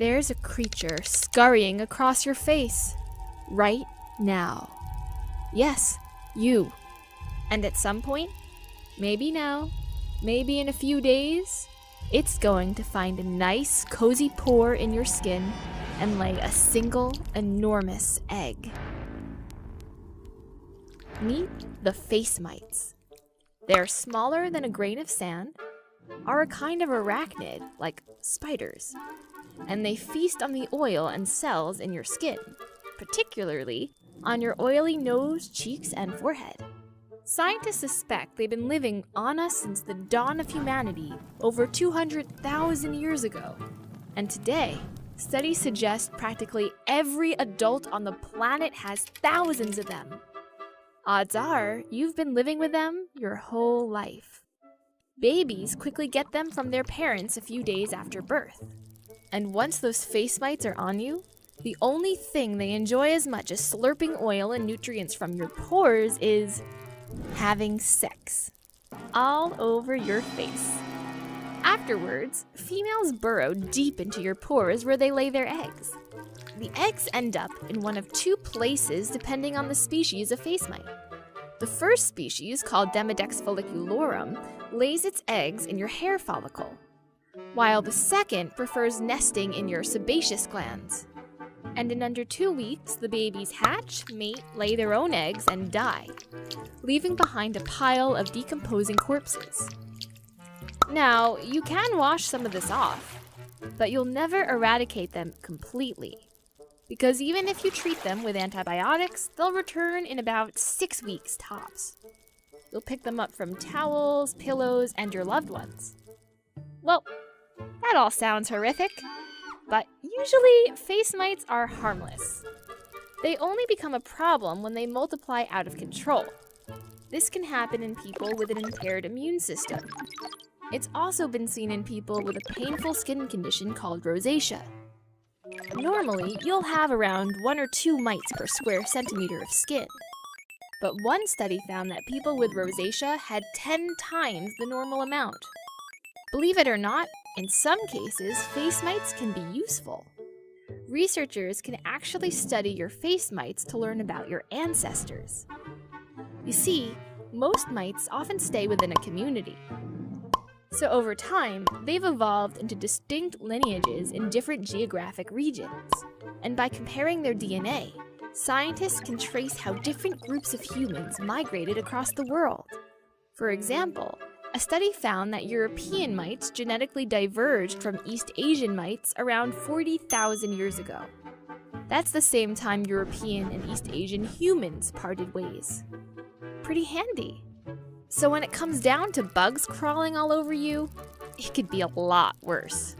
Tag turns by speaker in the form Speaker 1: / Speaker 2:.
Speaker 1: There's a creature scurrying across your face right now. Yes, you. And at some point, maybe now, maybe in a few days, it's going to find a nice, cozy pore in your skin and lay a single, enormous egg. Meet the face mites. They're smaller than a grain of sand, are a kind of arachnid, like spiders, and they feast on the oil and cells in your skin, particularly on your oily nose, cheeks, and forehead. Scientists suspect they've been living on us since the dawn of humanity over 200,000 years ago. And today, studies suggest practically every adult on the planet has thousands of them. Odds are you've been living with them your whole life. Babies quickly get them from their parents a few days after birth. And once those face mites are on you, the only thing they enjoy as much as slurping oil and nutrients from your pores is having sex. All over your face. Afterwards, females burrow deep into your pores where they lay their eggs. The eggs end up in one of two places depending on the species of face mite. The first species, called Demodex folliculorum, lays its eggs in your hair follicle, while the second prefers nesting in your sebaceous glands. And in under 2 weeks, the babies hatch, mate, lay their own eggs, and die, leaving behind a pile of decomposing corpses. Now, you can wash some of this off, but you'll never eradicate them completely, because even if you treat them with antibiotics, they'll return in about 6 weeks tops. You'll pick them up from towels, pillows, and your loved ones. Well, that all sounds horrific, but usually face mites are harmless. They only become a problem when they multiply out of control. This can happen in people with an impaired immune system. It's also been seen in people with a painful skin condition called rosacea. Normally, you'll have around 1 or 2 mites per square centimeter of skin. But one study found that people with rosacea had 10 times the normal amount. Believe it or not, in some cases, face mites can be useful. Researchers can actually study your face mites to learn about your ancestors. You see, most mites often stay within a community. So over time, they've evolved into distinct lineages in different geographic regions. And by comparing their DNA, scientists can trace how different groups of humans migrated across the world. For example, a study found that European mites genetically diverged from East Asian mites around 40,000 years ago. That's the same time European and East Asian humans parted ways. Pretty handy. So when it comes down to bugs crawling all over you, it could be a lot worse.